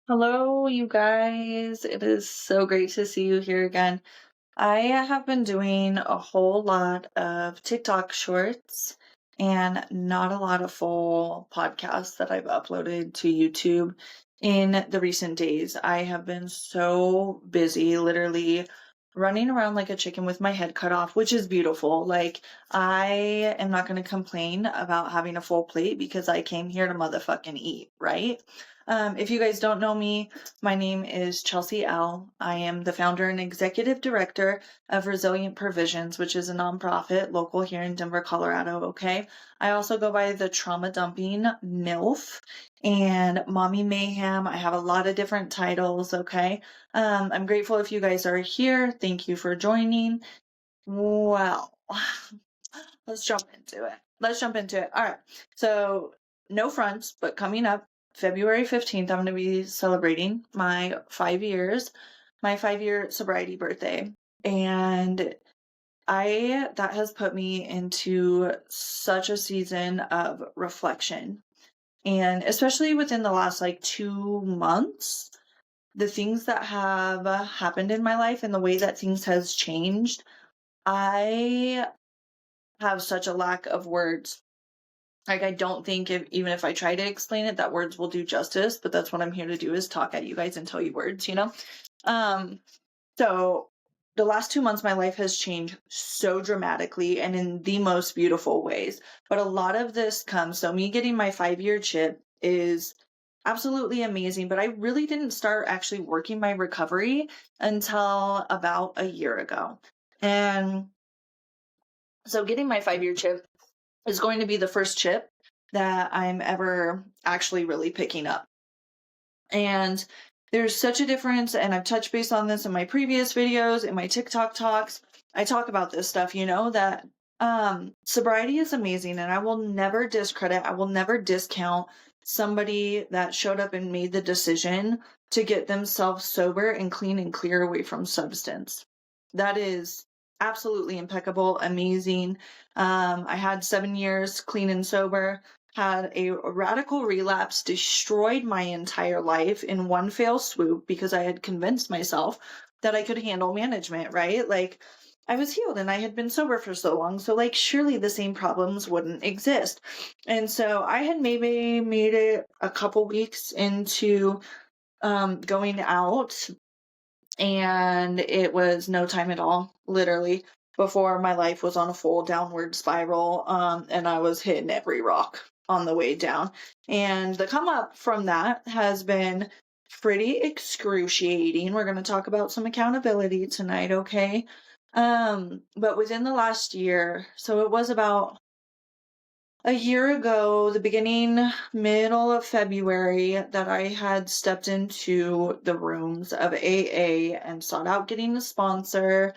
Hello, you guys. It is so great to see you here again. I have been doing a whole lot of TikTok shorts and not a lot of full podcasts that I've uploaded to YouTube in the recent days. I have been so busy, literally running around like a chicken with my head cut off, which is beautiful. Like, I am not going to complain about having a full plate because I came here to motherfucking eat, right? If you guys don't know me, my name is Chelsea L. I am the founder and executive director of Resilient Provisions, which is a nonprofit local here in Denver, Colorado. Okay. I also go by the Trauma Dumping MILF and Mommy Mayhem. I have a lot of different titles. Okay. I'm grateful if you guys are here. Thank you for joining. Well, let's jump into it. All right. So, no fronts, but coming up February 15th, I'm going to be celebrating my 5 years, my 5 year sobriety birthday. And that has put me into such a season of reflection. And especially within the last like 2 months, the things that have happened in my life and the way that things has changed, I have such a lack of words. Like, I don't think even if I try to explain it, that words will do justice, but that's what I'm here to do, is talk at you guys and tell you words, you know? Um, so the last 2 months, my life has changed so dramatically and in the most beautiful ways. But a lot of this so me getting my 5 year chip is absolutely amazing, but I really didn't start actually working my recovery until about a year ago. And so getting my 5 year chip is going to be the first chip that I'm ever actually really picking up. And there's such a difference, and I've touched base on this in my previous videos, in my TikTok talks. I talk about this stuff, that sobriety is amazing, and I will never discredit, I will never discount somebody that showed up and made the decision to get themselves sober and clean and clear away from substance. That is absolutely impeccable, amazing. I had 7 years clean and sober, had a radical relapse, destroyed my entire life in one fell swoop because I had convinced myself that I could handle management, right? Like, I was healed and I had been sober for so long. So, like, surely the same problems wouldn't exist. And so I had maybe made it a couple weeks into going out, and it was no time at all, literally, before my life was on a full downward spiral, and I was hitting every rock on the way down. And the come up from that has been pretty excruciating. We're going to talk about some accountability tonight, okay? But within the last year, so it was about a year ago, the middle of February, that I had stepped into the rooms of AA and sought out getting a sponsor,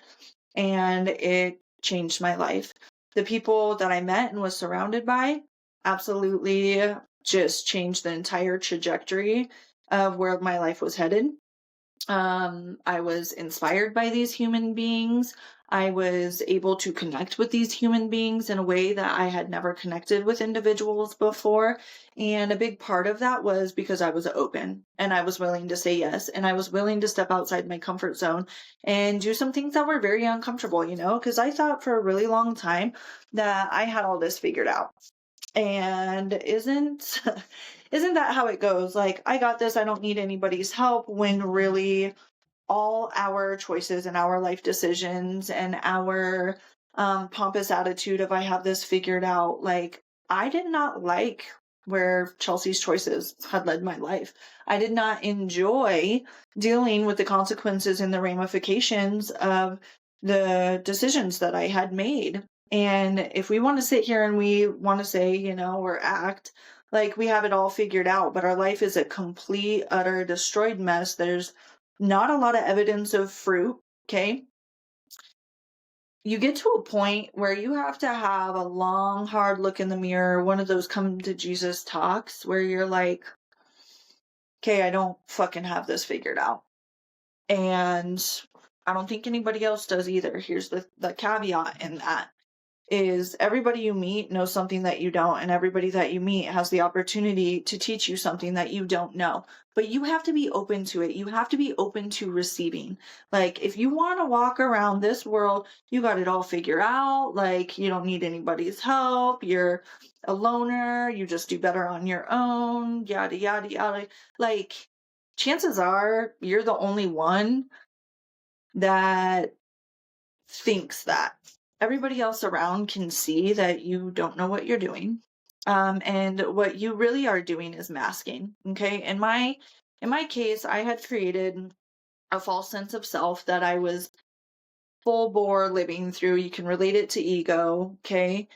and it changed my life. The people that I met and was surrounded by absolutely just changed the entire trajectory of where my life was headed. I was inspired by these human beings. I was able to connect with these human beings in a way that I had never connected with individuals before. And a big part of that was because I was open and I was willing to say yes. And I was willing to step outside my comfort zone and do some things that were very uncomfortable, because I thought for a really long time that I had all this figured out. And isn't isn't that how it goes? Like, I got this, I don't need anybody's help, when really all our choices and our life decisions and our pompous attitude of I have this figured out, like, I did not like where Chelsea's choices had led my life. I did not enjoy dealing with the consequences and the ramifications of the decisions that I had made. And if we want to sit here and we want to say, or act like we have it all figured out, but our life is a complete, utter, destroyed mess, there's not a lot of evidence of fruit, okay? You get to a point where you have to have a long, hard look in the mirror, one of those come to Jesus talks where you're like, okay, I don't fucking have this figured out. And I don't think anybody else does either. Here's the caveat in that. is everybody you meet knows something that you don't, and everybody that you meet has the opportunity to teach you something that you don't know. But you have to be open to it. You have to be open to receiving. Like, if you want to walk around this world, you got it all figured out. Like, you don't need anybody's help. You're a loner. You just do better on your own, yada, yada, yada. Like, chances are you're the only one that thinks that. Everybody else around can see that you don't know what you're doing. And what you really are doing is masking. Okay. In my case, I had created a false sense of self that I was full bore living through. You can relate it to ego. Okay.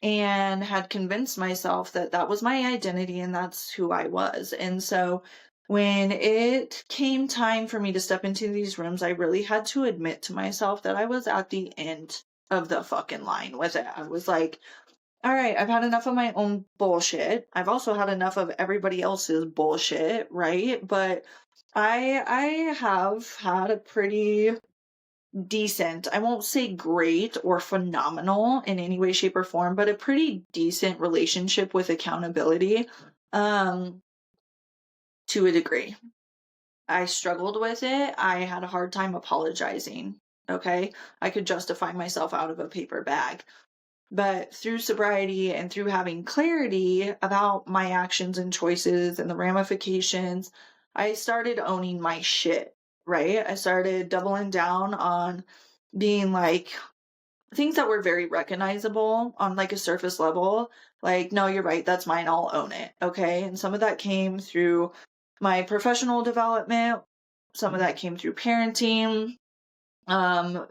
And had convinced myself that that was my identity and that's who I was. And so when it came time for me to step into these rooms, I really had to admit to myself that I was at the end of the fucking line with it. I was like, all right, I've had enough of my own bullshit. I've also had enough of everybody else's bullshit, right? But I have had a pretty decent, I won't say great or phenomenal in any way, shape, or form, but a pretty decent relationship with accountability, um, to a degree. I struggled with it. I had a hard time apologizing. Okay. I could justify myself out of a paper bag. But through sobriety and through having clarity about my actions and choices and the ramifications, I started owning my shit, right? I started doubling down on being like things that were very recognizable on like a surface level. Like, no, you're right, that's mine, I'll own it. Okay. And some of that came through my professional development, some of that came through parenting,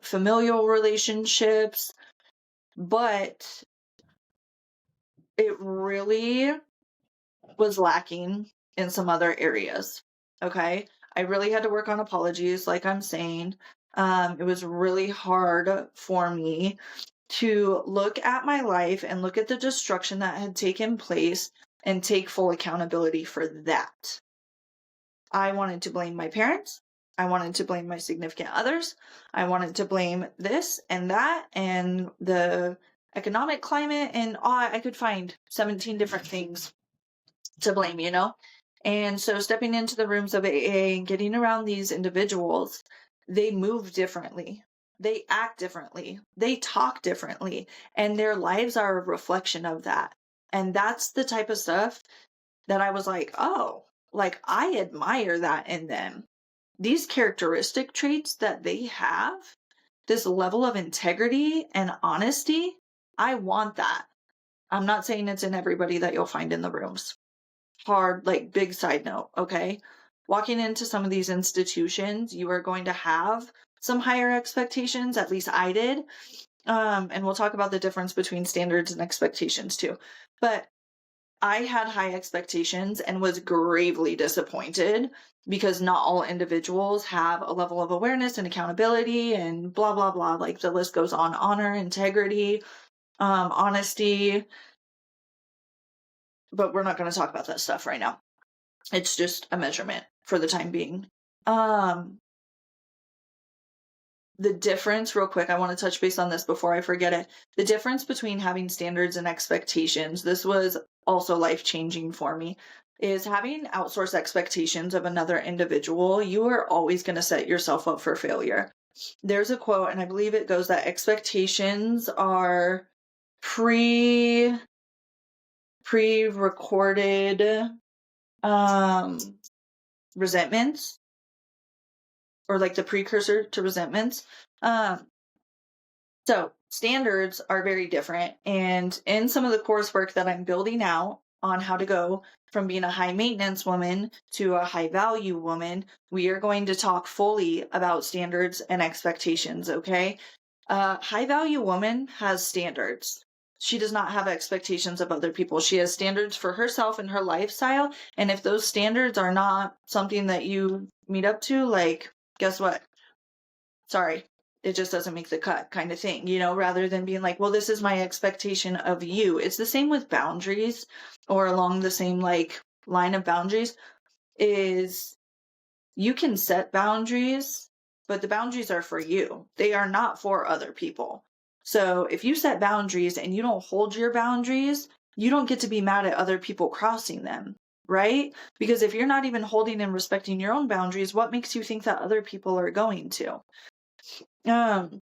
familial relationships, but it really was lacking in some other areas. Okay. I really had to work on apologies, like I'm saying. It was really hard for me to look at my life and look at the destruction that had taken place and take full accountability for that. I wanted to blame my parents. I wanted to blame my significant others. I wanted to blame this and that and the economic climate, and I could find 17 different things to blame, you know? And so stepping into the rooms of AA and getting around these individuals, they move differently. They act differently. They talk differently. And their lives are a reflection of that. And that's the type of stuff that I was like, oh, like I admire that in them. These characteristic traits that they have, this level of integrity and honesty, I want that. I'm not saying it's in everybody that you'll find in the rooms. Hard, like big side note, okay? Walking into some of these institutions, you are going to have some higher expectations, at least I did. And we'll talk about the difference between standards and expectations too. But I had high expectations and was gravely disappointed because not all individuals have a level of awareness and accountability and blah, blah, blah. Like the list goes on. Honor, integrity, honesty. But we're not going to talk about that stuff right now. It's just a measurement for the time being. The difference, real quick, I want to touch base on this before I forget it. The difference between having standards and expectations, this was also life-changing for me, is having outsourced expectations of another individual, you are always going to set yourself up for failure. There's a quote, and I believe it goes that expectations are pre-recorded resentments, or like the precursor to resentments. So standards are very different. And in some of the coursework that I'm building out on how to go from being a high maintenance woman to a high value woman, we are going to talk fully about standards and expectations. Okay. High value woman has standards. She does not have expectations of other people. She has standards for herself and her lifestyle. And if those standards are not something that you meet up to, like, guess what? Sorry, it just doesn't make the cut kind of thing, you know, rather than being like, well, this is my expectation of you. It's the same with boundaries, or along the same like line of boundaries, is you can set boundaries, but the boundaries are for you. They are not for other people. So if you set boundaries and you don't hold your boundaries, you don't get to be mad at other people crossing them, right? Because if you're not even holding and respecting your own boundaries, what makes you think that other people are going to? Um,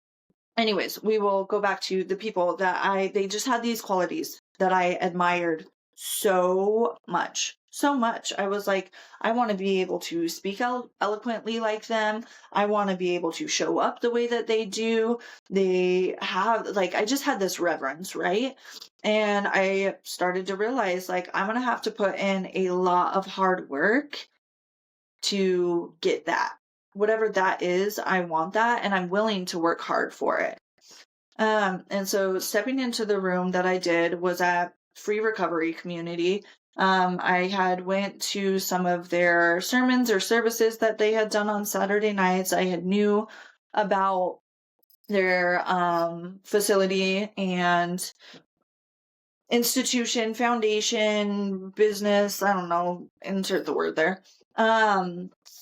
Anyways, we will go back to the people that they just had these qualities that I admired so much. So much. I was like, I want to be able to speak eloquently like them. I want to be able to show up the way that they do. They have, like, I just had this reverence, right? And I started to realize, like, I'm going to have to put in a lot of hard work to get that. Whatever that is, I want that, and I'm willing to work hard for it. And so stepping into the room that I did was at Free Recovery Community. I had went to some of their sermons or services that they had done on Saturday nights. I had knew about their facility and institution, foundation, business, I don't know, insert the word there,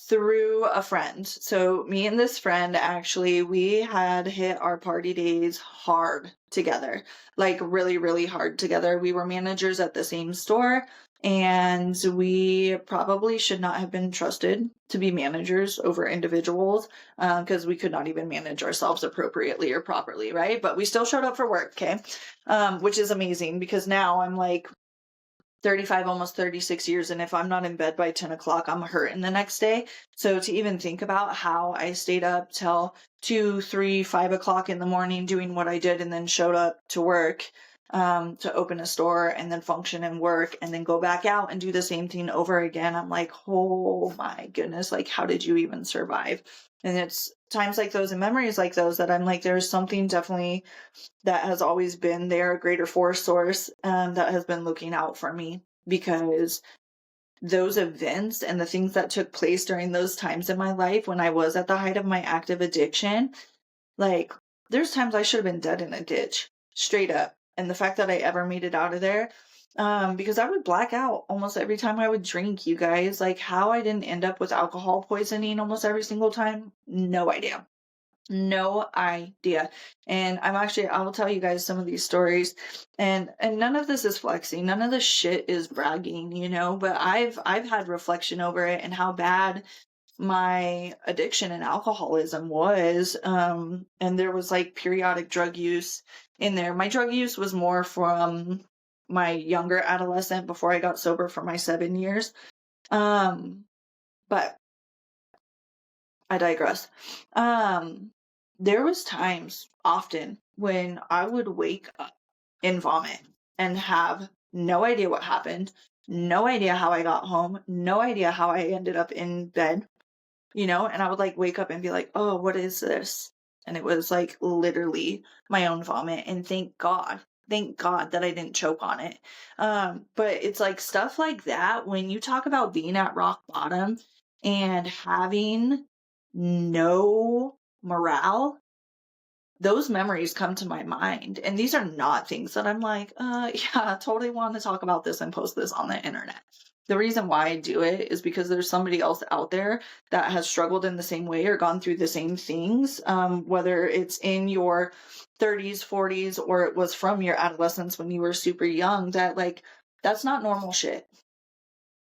through a friend. So me and this friend, actually, we had hit our party days hard together, like really, really hard together. We were managers at the same store, and we probably should not have been trusted to be managers over individuals, because we could not even manage ourselves appropriately or properly, right? But we still showed up for work, okay? Which is amazing, because now I'm like 35, almost 36 years, and if I'm not in bed by 10 o'clock, I'm hurting the next day. So to even think about how I stayed up till 2, 3, 5 o'clock in the morning doing what I did, and then showed up to work, to open a store and then function and work and then go back out and do the same thing over again. I'm like, oh my goodness, like, how did you even survive? And it's times like those and memories like those that I'm like, there's something definitely that has always been there, a greater force source, that has been looking out for me, because those events and the things that took place during those times in my life when I was at the height of my active addiction, like, there's times I should have been dead in a ditch, straight up. And the fact that I ever made it out of there, because I would black out almost every time I would drink, you guys. Like, how I didn't end up with alcohol poisoning almost every single time, no idea. No idea. And I will tell you guys some of these stories, and none of this is flexing. None of this shit is bragging, but I've had reflection over it and how bad my addiction and alcoholism was. And there was like periodic drug use in there. My drug use was more from my younger adolescent before I got sober for my 7 years. But I digress. There was times often when I would wake up and vomit and have no idea what happened, no idea how I got home, no idea how I ended up in bed, and I would like wake up and be like, oh, what is this? And it was like literally my own vomit. And thank God that I didn't choke on it. But it's like stuff like that, when you talk about being at rock bottom and having no morale, those memories come to my mind. And these are not things that I'm like, yeah, I totally want to talk about this and post this on the internet. The reason why I do it is because there's somebody else out there that has struggled in the same way or gone through the same things, whether it's in your 30s, 40s, or it was from your adolescence when you were super young, that like, that's not normal shit.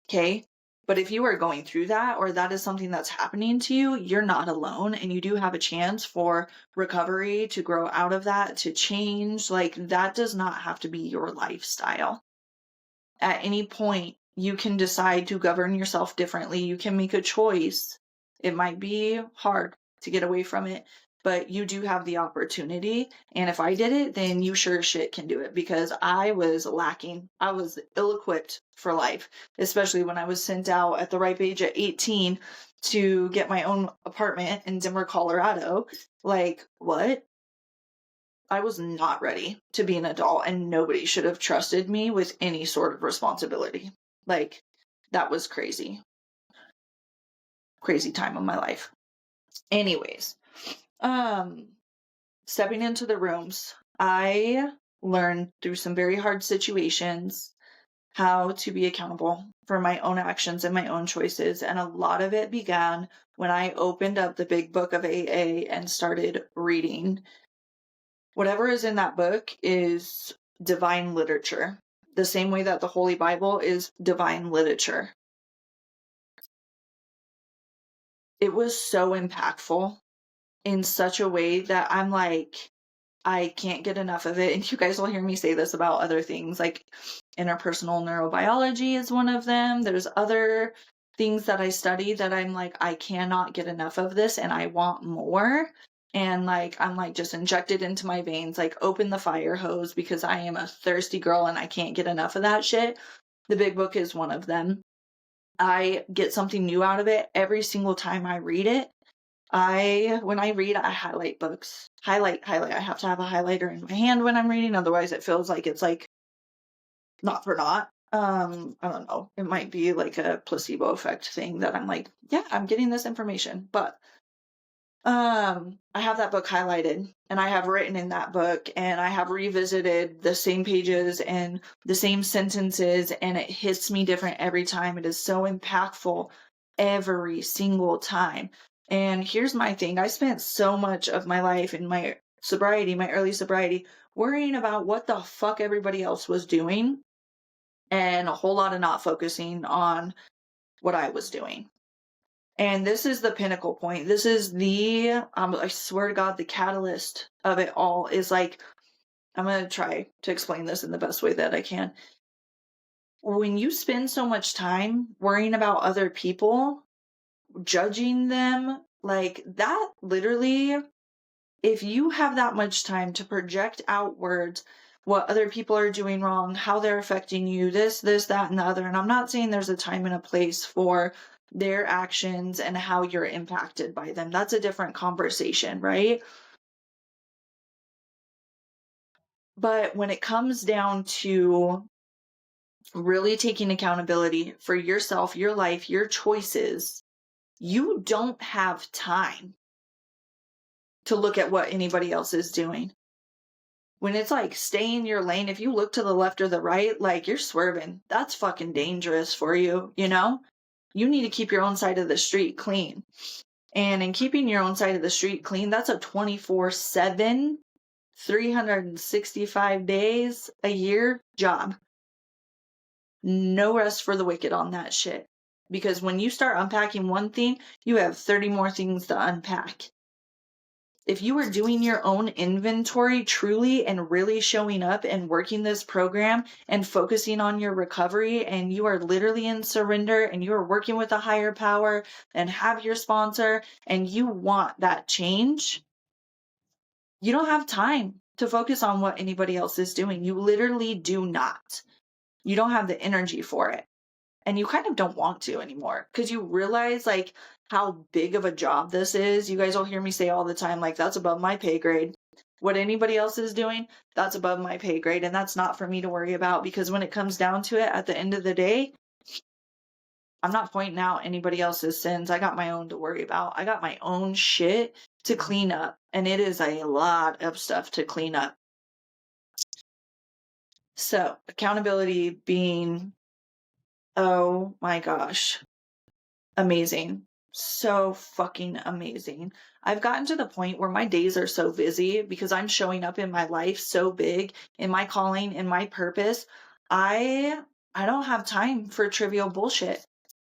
Okay. But if you are going through that, or that is something that's happening to you, you're not alone, and you do have a chance for recovery, to grow out of that, to change. Like, that does not have to be your lifestyle. At any point, you can decide to govern yourself differently. You can make a choice. It might be hard to get away from it, but you do have the opportunity. And if I did it, then you sure shit can do it, because I was lacking. I was ill-equipped for life, especially when I was sent out at the ripe age of 18 to get my own apartment in Denver, Colorado. Like, what? I was not ready to be an adult, and nobody should have trusted me with any sort of responsibility. Like, that was crazy. Crazy time of my life. Anyways, stepping into the rooms, I learned through some very hard situations how to be accountable for my own actions and my own choices. And a lot of it began when I opened up the big book of AA and started reading Whatever is in that book is divine literature, the same way that the Holy Bible is divine literature. It was so impactful in such a way that I'm like, I can't get enough of it. And you guys will hear me say this about other things, like interpersonal neurobiology is one of them. There's other things that I study that I'm like, I cannot get enough of this and I want more. And like, I'm like just injected into my veins, like open the fire hose because I am a thirsty girl and I can't get enough of that shit. The Big Book is one of them. I get something new out of it every single time I read it. When I read, I highlight books. Highlight. I have to have a highlighter in my hand when I'm reading, otherwise it feels like it's like not for naught. I don't know. It might be like a placebo effect thing that I'm like, yeah, I'm getting this information. But I have that book highlighted and I have written in that book and I have revisited the same pages and the same sentences and it hits me different every time. It is so impactful every single time. And here's my thing. I spent so much of my life in my sobriety, my early sobriety, worrying about what the fuck everybody else was doing and a whole lot of not focusing on what I was doing. And this is the pinnacle point. This is I swear to God, the catalyst of it all is like, I'm going to try to explain this in the best way that I can. When you spend so much time worrying about other people, judging them, like that literally, if you have that much time to project outwards what other people are doing wrong, how they're affecting you, this, that, and the other. And I'm not saying there's a time and a place for their actions and how you're impacted by them. That's a different conversation, right? But when it comes down to really taking accountability for yourself, your life, your choices, you don't have time to look at what anybody else is doing. When it's like stay in your lane, if you look to the left or the right, like you're swerving. That's fucking dangerous for you, you know? You need to keep your own side of the street clean. And in keeping your own side of the street clean, that's a 24/7, 365 days a year job. No rest for the wicked on that shit. Because when you start unpacking one thing, you have 30 more things to unpack. If you are doing your own inventory truly and really showing up and working this program and focusing on your recovery and you are literally in surrender and you are working with a higher power and have your sponsor and you want that change, you don't have time to focus on what anybody else is doing. You literally do not. You don't have the energy for it. And you kind of don't want to anymore because you realize like how big of a job this is. You guys will hear me say all the time, like, that's above my pay grade. What anybody else is doing, that's above my pay grade. And that's not for me to worry about because when it comes down to it, at the end of the day, I'm not pointing out anybody else's sins. I got my own to worry about. I got my own shit to clean up. And it is a lot of stuff to clean up. So accountability being, oh my gosh, amazing. So fucking amazing. I've gotten to the point where my days are so busy because I'm showing up in my life so big in my calling, in my purpose. I don't have time for trivial bullshit.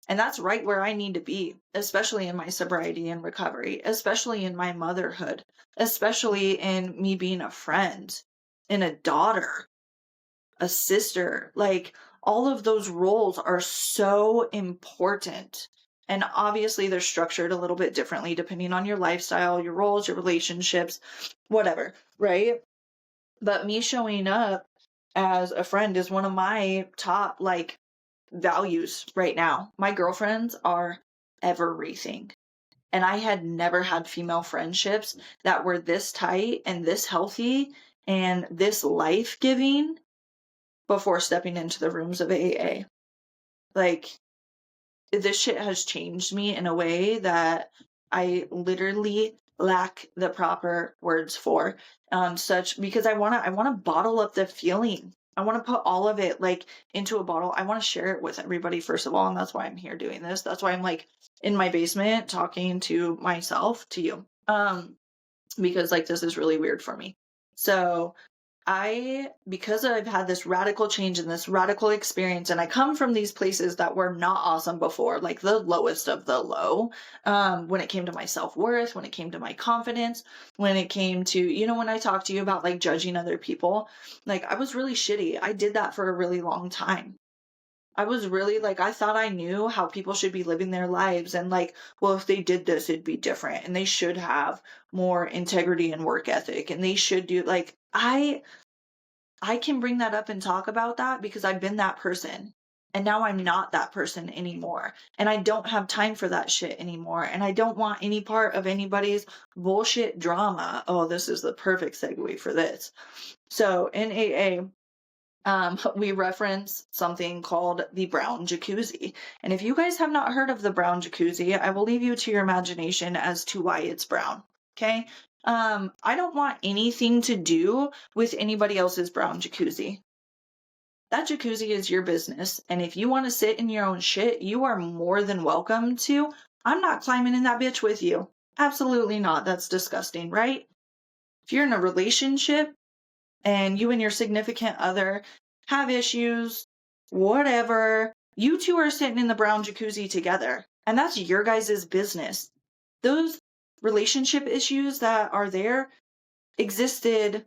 And that's right where I need to be, especially in my sobriety and recovery, especially in my motherhood, especially in me being a friend and a daughter, a sister. Like all of those roles are so important. And obviously they're structured a little bit differently depending on your lifestyle, your roles, your relationships, whatever, right? But me showing up as a friend is one of my top like values right now. My girlfriends are everything. And I had never had female friendships that were this tight and this healthy and this life-giving before stepping into the rooms of AA. Like, this shit has changed me in a way that I literally lack the proper words for. Such because I wanna bottle up the feeling. I want to put all of it like into a bottle. I want to share it with everybody first of all, and that's why I'm here doing this. That's why I'm like in my basement talking to myself, to you. Because like this is really weird for me. So because I've had this radical change and this radical experience, and I come from these places that were not awesome before, like the lowest of the low, when it came to my self-worth, when it came to my confidence, when it came to, when I talked to you about like judging other people, like I was really shitty. I did that for a really long time. I was really like, I thought I knew how people should be living their lives and like, well, if they did this, it'd be different and they should have more integrity and work ethic and they should do like, I can bring that up and talk about that because I've been that person. And now I'm not that person anymore. And I don't have time for that shit anymore. And I don't want any part of anybody's bullshit drama. Oh, this is the perfect segue for this. So in AA, we reference something called the Brown Jacuzzi. And if you guys have not heard of the Brown Jacuzzi, I will leave you to your imagination as to why it's brown. Okay? I don't want anything to do with anybody else's brown jacuzzi. That jacuzzi is your business. And if you want to sit in your own shit, you are more than welcome to. I'm not climbing in that bitch with you. Absolutely not. That's disgusting, right? If you're in a relationship and you and your significant other have issues, whatever, you two are sitting in the brown jacuzzi together. And that's your guys' business. Those relationship issues that are there existed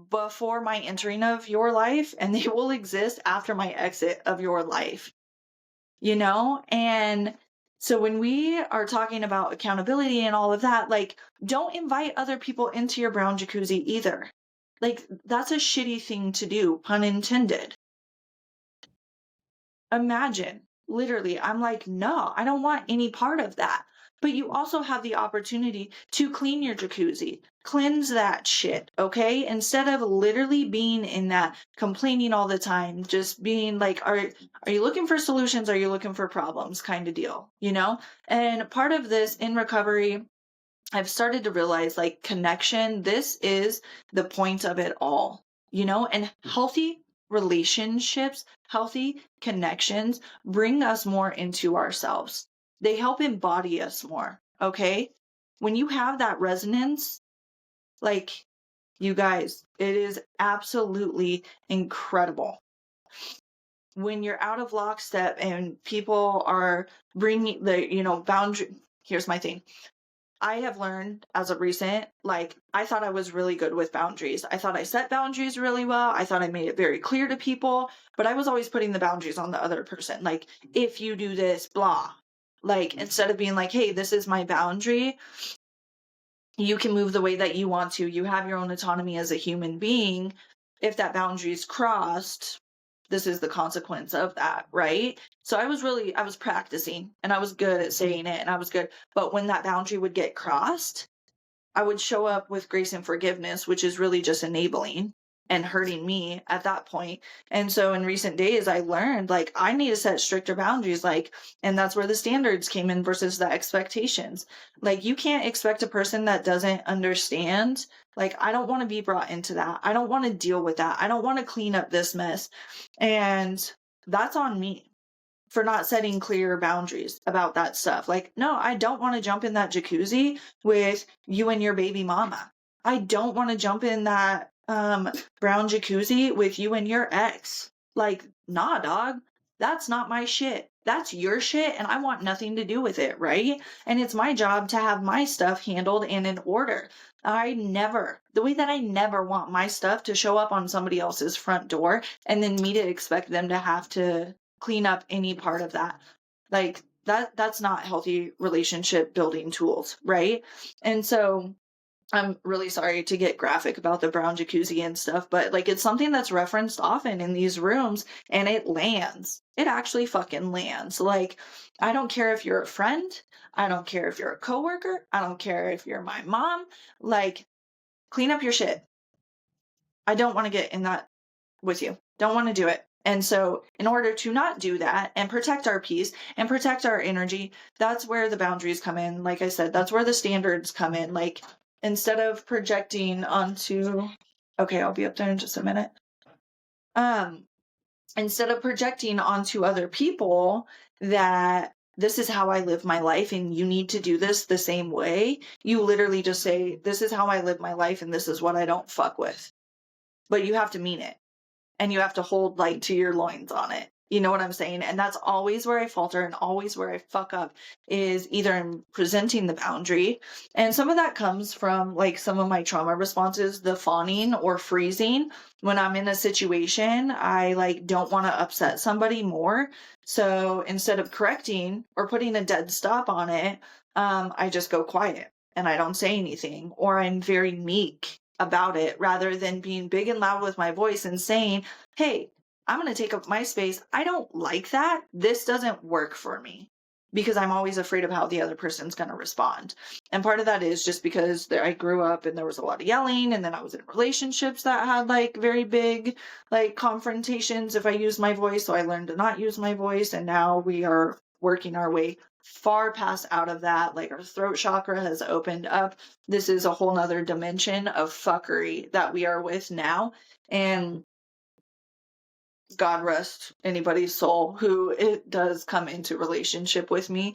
before my entering of your life, and they will exist after my exit of your life, And so when we are talking about accountability and all of that, like, don't invite other people into your brown jacuzzi either. Like, that's a shitty thing to do, pun intended. Imagine, literally, I'm like, no, I don't want any part of that. But you also have the opportunity to clean your jacuzzi, cleanse that shit, okay? Instead of literally being in that complaining all the time, just being like, are you looking for solutions? Are you looking for problems kind of deal, And part of this in recovery, I've started to realize like connection, this is the point of it all, and healthy relationships, healthy connections bring us more into ourselves. They help embody us more. Okay. When you have that resonance, like you guys, it is absolutely incredible. When you're out of lockstep and people are bringing the, boundary. Here's my thing. I have learned as of recent, like, I thought I was really good with boundaries. I thought I set boundaries really well. I thought I made it very clear to people, but I was always putting the boundaries on the other person. Like, if you do this, blah. Like, instead of being like, hey, this is my boundary, you can move the way that you want to. You have your own autonomy as a human being. If that boundary is crossed, this is the consequence of that, right? So I was practicing and I was good at saying it and I was good. But when that boundary would get crossed, I would show up with grace and forgiveness, which is really just enabling and hurting me at that point. And so in recent days, I learned like I need to set stricter boundaries, like, and that's where the standards came in versus the expectations. Like, you can't expect a person that doesn't understand. Like, I don't want to be brought into that. I don't want to deal with that. I don't want to clean up this mess. And that's on me for not setting clear boundaries about that stuff. Like, no, I don't want to jump in that jacuzzi with you and your baby mama. I don't want to jump in that brown jacuzzi with you and your ex. Like, nah, dog. That's not my shit. That's your shit, and I want nothing to do with it, right? And it's my job to have my stuff handled and in order. The way that I never want my stuff to show up on somebody else's front door and then me to expect them to have to clean up any part of that. Like, that's not healthy relationship building tools, right? And so I'm really sorry to get graphic about the brown jacuzzi and stuff, but like, it's something that's referenced often in these rooms and it lands. It actually fucking lands. Like, I don't care if you're a friend. I don't care if you're a coworker. I don't care if you're my mom. Like, clean up your shit. I don't want to get in that with you. Don't want to do it. And so in order to not do that and protect our peace and protect our energy, that's where the boundaries come in. Like I said, that's where the standards come in. Like, instead of projecting onto, okay, I'll be up there in just a minute. Instead of projecting onto other people that this is how I live my life and you need to do this the same way. You literally just say, this is how I live my life and this is what I don't fuck with. But you have to mean it. And you have to hold like to your loins on it. You know what I'm saying? And that's always where I falter and always where I fuck up, is either in presenting the boundary. And some of that comes from like some of my trauma responses, the fawning or freezing. When I'm in a situation, I like don't want to upset somebody more. So instead of correcting or putting a dead stop on it, I just go quiet and I don't say anything, or I'm very meek about it rather than being big and loud with my voice and saying, hey, I'm going to take up my space. I don't like that. This doesn't work for me, because I'm always afraid of how the other person's going to respond. And part of that is just because I grew up and there was a lot of yelling, and then I was in relationships that had like very big like confrontations if I used my voice. So I learned to not use my voice, and now we are working our way far past out of that. Like our throat chakra has opened up. This is a whole nother dimension of fuckery that we are with now. And God rest anybody's soul who it does come into relationship with me.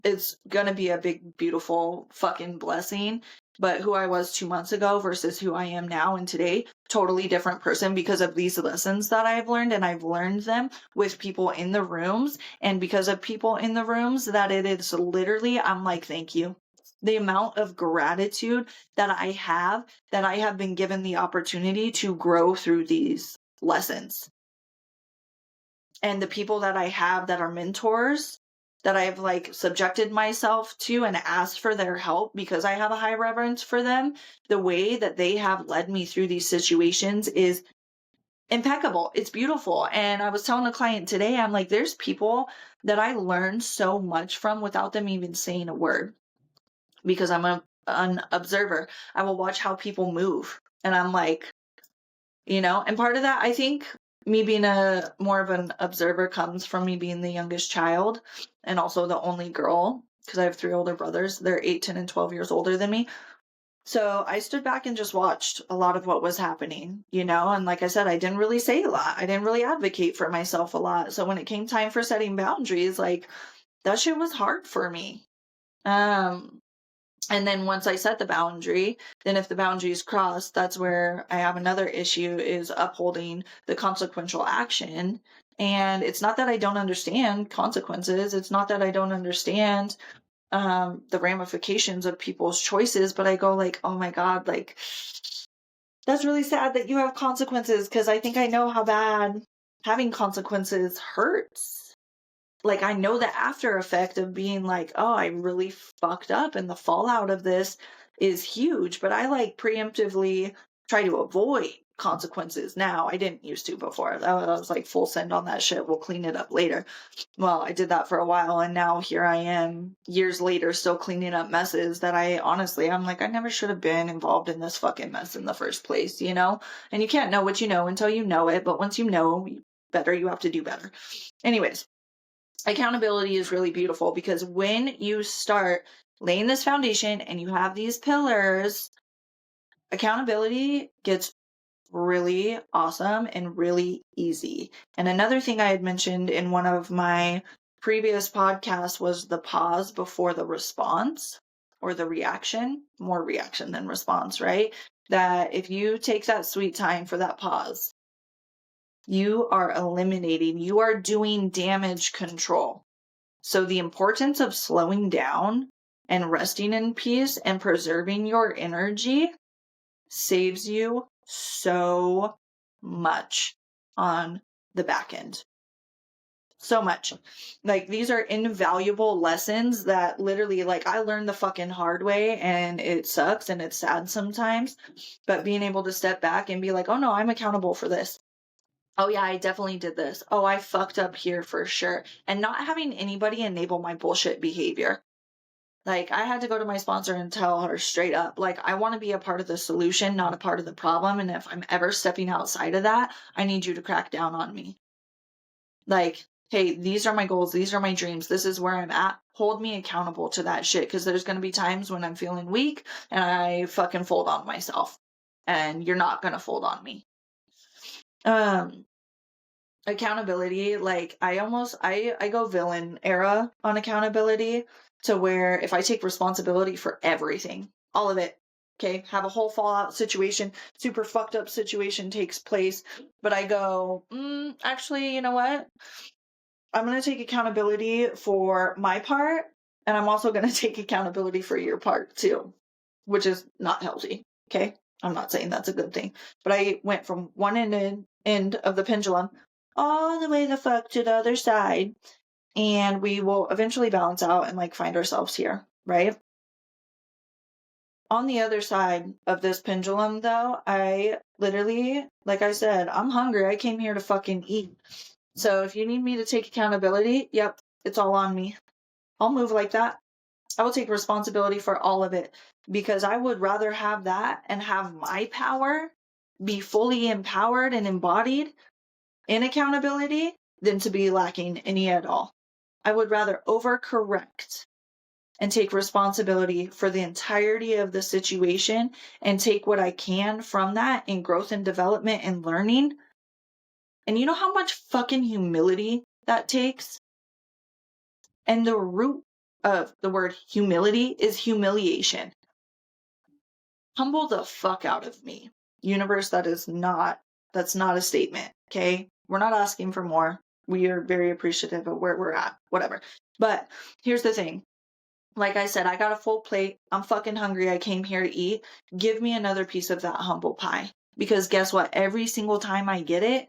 It's gonna be a big, beautiful fucking blessing. But who I was 2 months ago versus who I am now and today, totally different person because of these lessons that I've learned, and I've learned them with people in the rooms. And because of people in the rooms, that it is literally, I'm like, thank you. The amount of gratitude that I have been given the opportunity to grow through these lessons. And the people that I have that are mentors, that I've like subjected myself to and asked for their help because I have a high reverence for them, the way that they have led me through these situations is impeccable. It's beautiful. And I was telling a client today, I'm like, there's people that I learned so much from without them even saying a word, because I'm an observer. I will watch how people move. And I'm like, and part of that, I think me being a more of an observer comes from me being the youngest child and also the only girl, because I have 3 older brothers. They're 8, 10, and 12 years older than me. So I stood back and just watched a lot of what was happening, and like I said, I didn't really say a lot. I didn't really advocate for myself a lot. So when it came time for setting boundaries, like that shit was hard for me. And then once I set the boundary, then if the boundary is crossed, that's where I have another issue, is upholding the consequential action. And it's not that I don't understand consequences. It's not that I don't understand the ramifications of people's choices, but I go like, oh my God, like that's really sad that you have consequences, because I think I know how bad having consequences hurts. Like, I know the after effect of being like, oh, I really fucked up and the fallout of this is huge, but I like preemptively try to avoid consequences now. I didn't used to before. I was like full send on that shit. We'll clean it up later. Well, I did that for a while, and now here I am years later still cleaning up messes that I'm like, I never should have been involved in this fucking mess in the first place, And you can't know what you know until you know it, but once you know better, you have to do better. Anyways, accountability is really beautiful, because when you start laying this foundation and you have these pillars, accountability gets really awesome and really easy. And another thing I had mentioned in one of my previous podcasts was the pause before the response, or the reaction, more reaction than response, right? That if you take that sweet time for that pause, you are doing damage control. So the importance of slowing down and resting in peace and preserving your energy saves you so much on the back end. So much. Like, these are invaluable lessons that literally, like, I learned the fucking hard way, and it sucks and it's sad sometimes, but being able to step back and be like, oh no, I'm accountable for this. Oh yeah, I definitely did this. Oh, I fucked up here for sure. And not having anybody enable my bullshit behavior. Like, I had to go to my sponsor and tell her straight up, like, I want to be a part of the solution, not a part of the problem. And if I'm ever stepping outside of that, I need you to crack down on me. Like, hey, these are my goals. These are my dreams. This is where I'm at. Hold me accountable to that shit. Because there's going to be times when I'm feeling weak and I fucking fold on myself. And you're not going to fold on me. accountability, like I go villain era on accountability, to where if I take responsibility for everything, all of it, okay, have a whole fallout situation, super fucked up situation takes place, but I go, actually, you know what? I'm going to take accountability for my part, and I'm also going to take accountability for your part too, which is not healthy. Okay. I'm not saying that's a good thing, but I went from one end of the pendulum all the way the fuck to the other side, and we will eventually balance out and like find ourselves here, right? On the other side of this pendulum, though, I literally, like I said, I'm hungry. I came here to fucking eat. So if you need me to take accountability, yep, it's all on me. I'll move like that. I will take responsibility for all of it, because I would rather have that and have my power be fully empowered and embodied in accountability than to be lacking any at all. I would rather overcorrect and take responsibility for the entirety of the situation and take what I can from that in growth and development and learning. And you know how much fucking humility that takes? And the root of the word humility is humiliation. Humble the fuck out of me. Universe, that's not a statement, okay? We're not asking for more. We are very appreciative of where we're at, whatever. But here's the thing. Like I said, I got a full plate. I'm fucking hungry. I came here to eat. Give me another piece of that humble pie. Because guess what? Every single time I get it,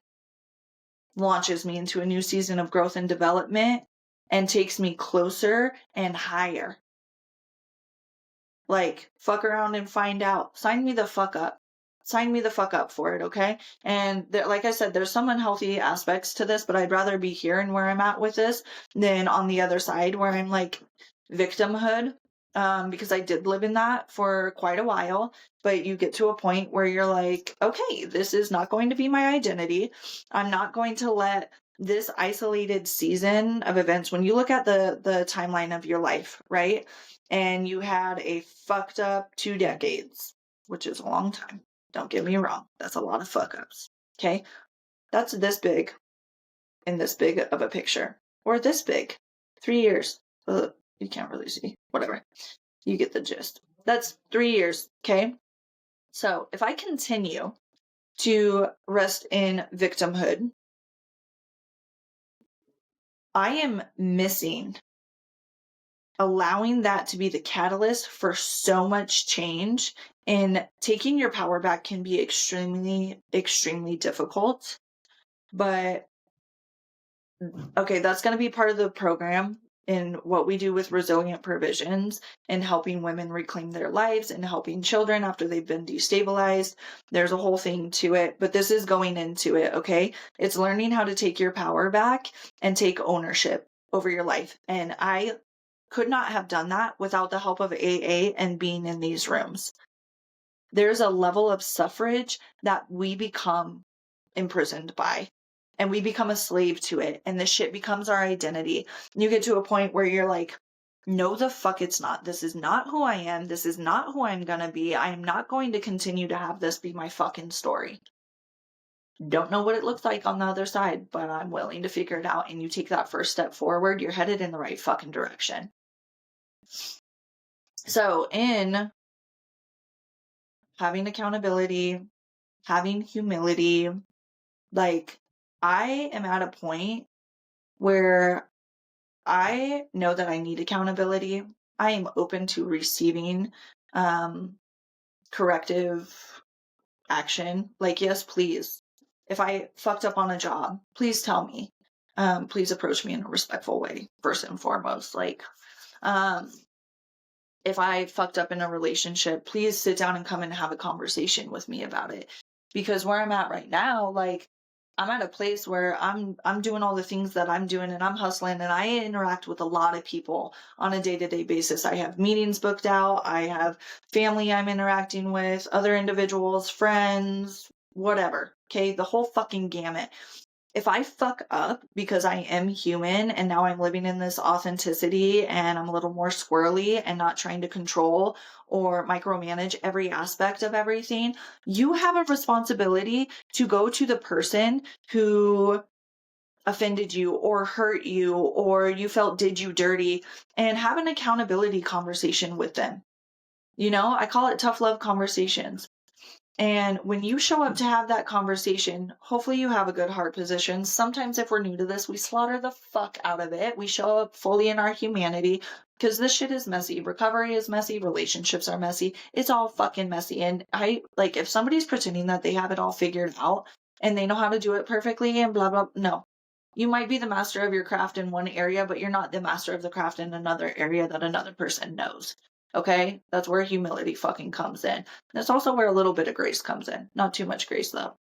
launches me into a new season of growth and development and takes me closer and higher. Like, fuck around and find out. Sign me the fuck up. Sign me the fuck up for it, okay? And like I said, there's some unhealthy aspects to this, but I'd rather be here and where I'm at with this than on the other side where I'm like victimhood. Because I did live in that for quite a while, but you get to a point where you're like, okay, this is not going to be my identity. I'm not going to let this isolated season of events, when you look at the timeline of your life, right? And you had a fucked up 2 decades, which is a long time. Don't get me wrong. That's a lot of fuck ups. Okay. That's this big in this big of a picture, or this big, 3 years. You can't really see, whatever. You get the gist. That's 3 years. Okay. So if I continue to rest in victimhood, I am missing allowing that to be the catalyst for so much change. And taking your power back can be extremely, extremely difficult. But okay, that's going to be part of the program in what we do with Resilient Provisions and helping women reclaim their lives and helping children after they've been destabilized. There's a whole thing to it, but this is going into it, okay? It's learning how to take your power back and take ownership over your life. And I could not have done that without the help of AA and being in these rooms. There's a level of suffrage that we become imprisoned by, and we become a slave to it, and this shit becomes our identity. You get to a point where you're like, no, the fuck it's not. This is not who I am. This is not who I'm gonna be. I am not going to continue to have this be my fucking story. Don't know what it looks like on the other side, but I'm willing to figure it out. And you take that first step forward, you're headed in the right fucking direction. So in having accountability, having humility, like, I am at a point where I know that I need accountability. I am open to receiving corrective action. Like, yes, please. If I fucked up on a job, please tell me. Please approach me in a respectful way, first and foremost. Like, if I fucked up in a relationship, please sit down and come and have a conversation with me about it. Because where I'm at right now, like, I'm at a place where I'm doing all the things that I'm doing, and I'm hustling, and I interact with a lot of people on a day-to-day basis. I have meetings booked out. I have family I'm interacting with, other individuals, friends, whatever. Okay. The whole fucking gamut. If I fuck up because I am human and now I'm living in this authenticity and I'm a little more squirrely and not trying to control or micromanage every aspect of everything, you have a responsibility to go to the person who offended you or hurt you or you felt did you dirty, and have an accountability conversation with them. I call it tough love conversations. And when you show up to have that conversation, hopefully you have a good heart position. Sometimes, if we're new to this, we slaughter the fuck out of it. We show up fully in our humanity because this shit is messy. Recovery is messy. Relationships are messy. It's all fucking messy. And if somebody's pretending that they have it all figured out and they know how to do it perfectly and blah, blah, no. You might be the master of your craft in one area, but you're not the master of the craft in another area that another person knows. Okay? That's where humility fucking comes in. That's also where a little bit of grace comes in. Not too much grace, though,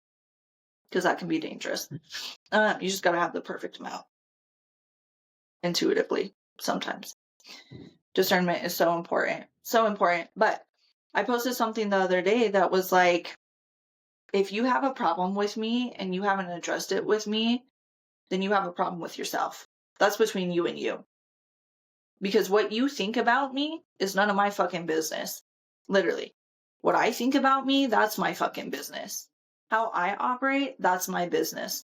because that can be dangerous. You just got to have the perfect amount. Intuitively, sometimes. Discernment is so important. So important. But I posted something the other day that was like, if you have a problem with me and you haven't addressed it with me, then you have a problem with yourself. That's between you and you. Because what you think about me is none of my fucking business. Literally. What I think about me, that's my fucking business. How I operate, that's my business.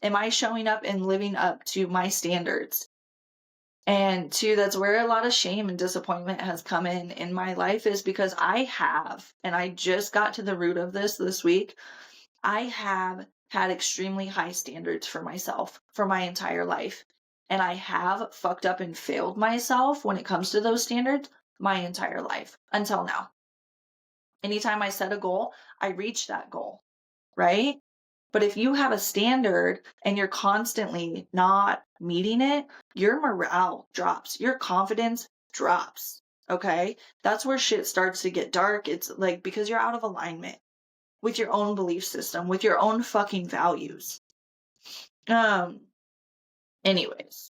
Am I showing up and living up to my standards? And two, that's where a lot of shame and disappointment has come in my life, is because I have, and I just got to the root of this week, I have had extremely high standards for myself for my entire life. And I have fucked up and failed myself when it comes to those standards my entire life until now. Anytime I set a goal, I reach that goal, right? But if you have a standard and you're constantly not meeting it, your morale drops, your confidence drops, okay? That's where shit starts to get dark. It's like because you're out of alignment with your own belief system, with your own fucking values. Anyways,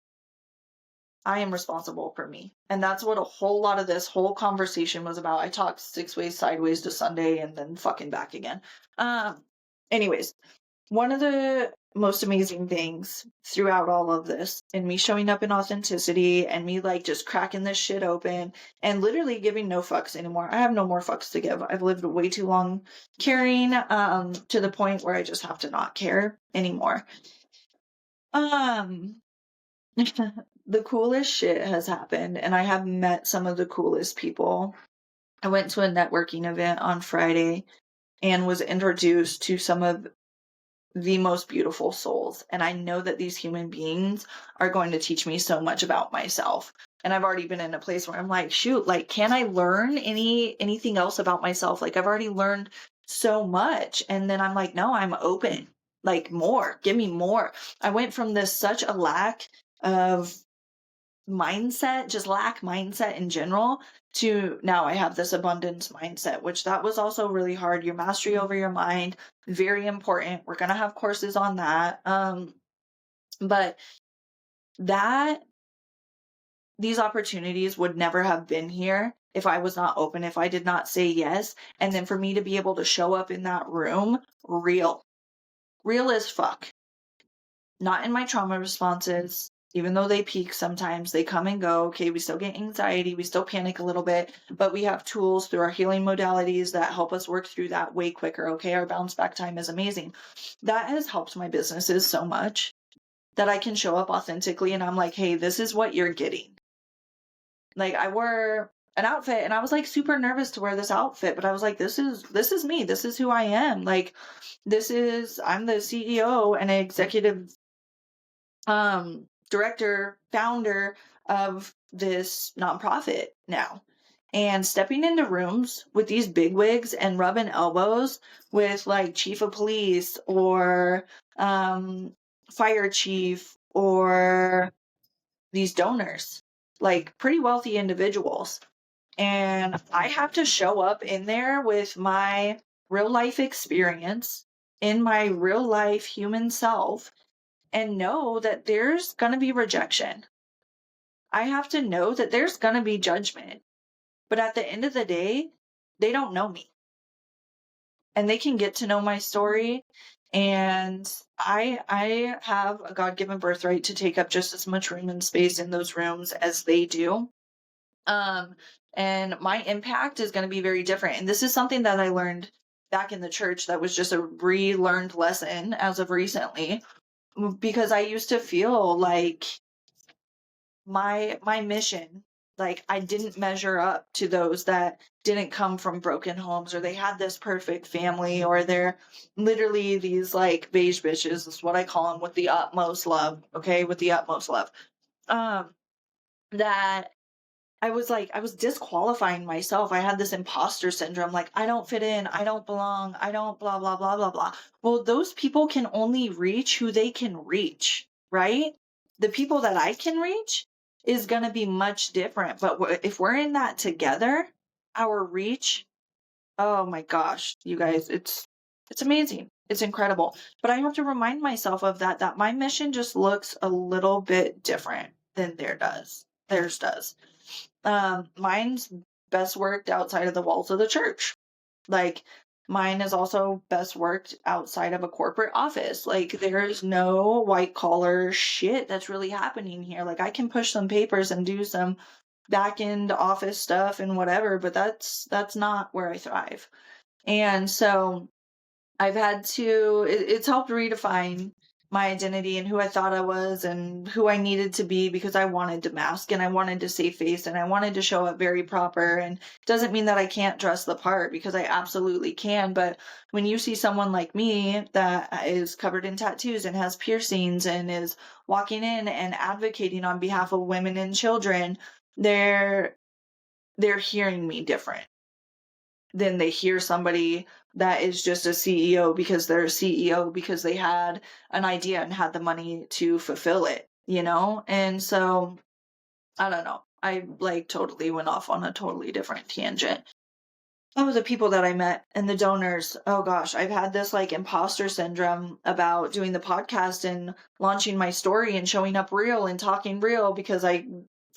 I am responsible for me. And that's what a whole lot of this whole conversation was about. I talked 6 ways sideways to Sunday and then fucking back again. Anyways, one of the most amazing things throughout all of this, and me showing up in authenticity and me like just cracking this shit open and literally giving no fucks anymore. I have no more fucks to give. I've lived way too long caring to the point where I just have to not care anymore. The coolest shit has happened, and I have met some of the coolest people. I went to a networking event on Friday and was introduced to some of the most beautiful souls. And I know that these human beings are going to teach me so much about myself. And I've already been in a place where I'm like, shoot, like, can I learn anything else about myself? Like, I've already learned so much. And then I'm like, no, I'm open. Like, more, give me more. I went from this such a lack of mindset, just lack mindset in general, to now I have this abundance mindset, which that was also really hard. Your mastery over your mind, very important. We're going to have courses on that. But these opportunities would never have been here if I was not open, if I did not say yes. And then for me to be able to show up in that room, real as fuck. Not in my trauma responses, even though they peak sometimes, they come and go. Okay, we still get anxiety, we still panic a little bit, but we have tools through our healing modalities that help us work through that way quicker. Okay, our bounce back time is amazing. That has helped my businesses so much that I can show up authentically and I'm like, hey, this is what you're getting. Like, I wore an outfit and I was like super nervous to wear this outfit, but I was like, this is me. This is who I am. Like, I'm the CEO and executive director, founder of this nonprofit now. And stepping into rooms with these bigwigs and rubbing elbows with like chief of police or fire chief or these donors, like pretty wealthy individuals. And I have to show up in there with my real life experience in my real life human self and know that there's going to be rejection. I have to know that there's going to be judgment. But at the end of the day, they don't know me. And they can get to know my story. And I have a God-given birthright to take up just as much room and space in those rooms as they do. And my impact is going to be very different. And this is something that I learned back in the church that was just a relearned lesson as of recently. because I used to feel like my mission, like I didn't measure up to those that didn't come from broken homes, or they had this perfect family, or they're literally these like beige bitches is what I call them, with the utmost love, okay, with the utmost love. um that I was disqualifying myself. I had this imposter syndrome, like, I don't fit in, I don't belong, I don't blah, blah, blah, blah, blah. Well, those people can only reach who they can reach, right? The people that I can reach is going to be much different. But if we're in that together, our reach, oh my gosh, you guys, it's amazing. It's incredible. But I have to remind myself of that my mission just looks a little bit different than theirs does. Mine's best worked outside of the walls of the church. Like, mine is also best worked outside of a corporate office. Like, there's no white collar shit that's really happening here. Like, I can push some papers and do some back end office stuff and whatever, but that's not where I thrive. And so I've had to, it's helped redefine my identity and who I thought I was and who I needed to be, because I wanted to mask and I wanted to save face and I wanted to show up very proper. And it doesn't mean that I can't dress the part, because I absolutely can. But when you see someone like me that is covered in tattoos and has piercings and is walking in and advocating on behalf of women and children, they're they're hearing me different than they hear somebody that is just a CEO because they're a CEO because they had an idea and had the money to fulfill it, you know? And so I don't know. I like totally went off on a totally different tangent. Oh, the people that I met and the donors. Oh gosh, I've had this like imposter syndrome about doing the podcast and launching my story and showing up real and talking real, because I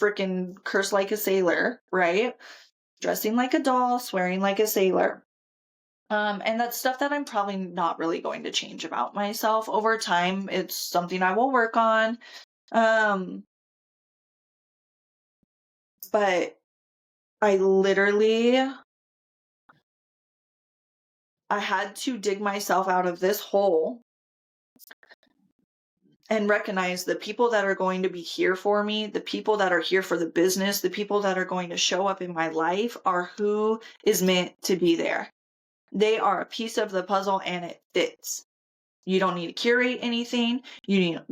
freaking curse like a sailor, right? Dressing like a doll, swearing like a sailor. And that's stuff that I'm probably not really going to change about myself over time. It's something I will work on. Um, but I literally, I had to dig myself out of this hole and recognize the people that are going to be here for me, the people that are here for the business, the people that are going to show up in my life are who is meant to be there. They are a piece of the puzzle and it fits. You don't need to curate anything.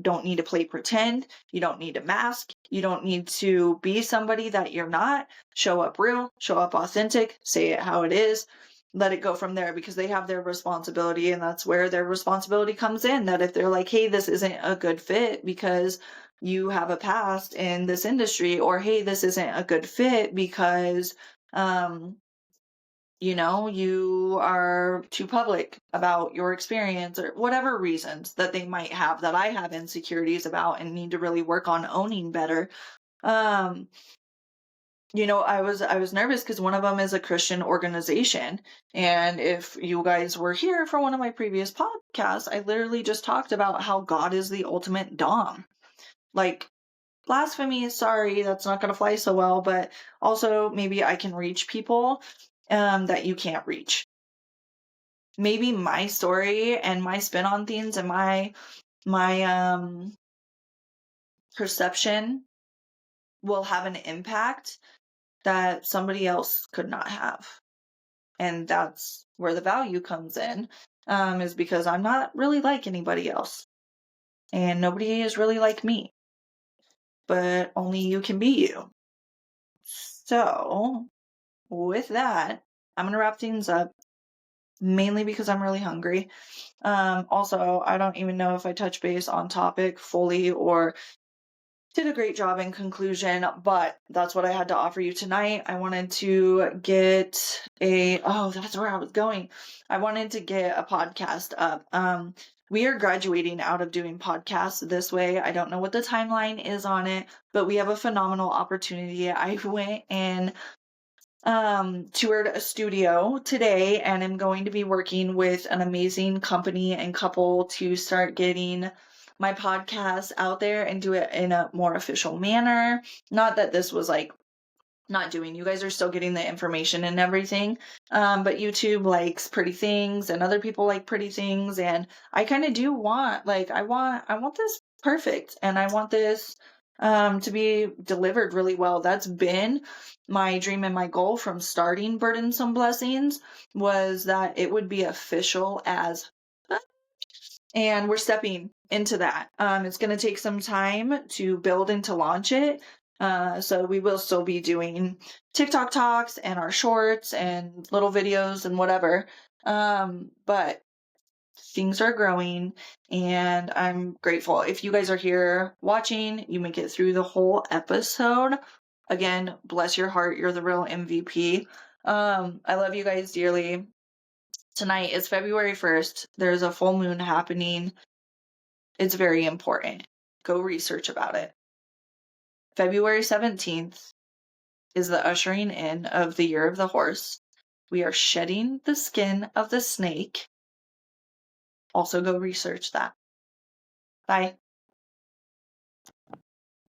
Don't need to play pretend. You don't need to mask. You don't need to be somebody that you're not. Show up real, show up authentic, say it how it is. Let it go from there, because they have their responsibility, and that's where their responsibility comes in. That if they're like, hey, this isn't a good fit because you have a past in this industry, or hey, this isn't a good fit because you are too public about your experience, or whatever reasons that they might have that I have insecurities about and need to really work on owning better. Um, I was nervous because one of them is a Christian organization. And if you guys were here for one of my previous podcasts, I literally just talked about how God is the ultimate dom. Like, blasphemy, sorry, that's not going to fly so well, but also maybe I can reach people that you can't reach. Maybe my story and my spin on things and my perception will have an impact that somebody else could not have. And that's where the value comes in, is because I'm not really like anybody else. And nobody is really like me. But only you can be you. So, with that, I'm going to wrap things up, mainly because I'm really hungry. Also, I don't even know if I touched base on topic fully or did a great job in conclusion, but that's what I had to offer you tonight. I wanted to get that's where I was going. I wanted to get a podcast up. We are graduating out of doing podcasts this way. I don't know what the timeline is on it, but we have a phenomenal opportunity. I went and toured a studio today, and I'm going to be working with an amazing company and couple to start getting my podcast out there and do it in a more official manner. Not that this was like not doing. You guys are still getting the information and everything. But YouTube likes pretty things and other people like pretty things. And I kind of do want, like, I want this perfect and I want this to be delivered really well. That's been my dream and my goal from starting Burdensome Blessings, was that it would be official as, and we're stepping into that. It's going to take some time to build and to launch it. So we will still be doing TikTok talks and our shorts and little videos and whatever. But things are growing and I'm grateful. If you guys are here watching, you make it through the whole episode. Again, bless your heart. You're the real MVP. I love you guys dearly. Tonight is February 1st. There's a full moon happening. It's very important. Go research about it. February 17th is the ushering in of the Year of the Horse. We are shedding the skin of the snake. Also, go research that. Bye.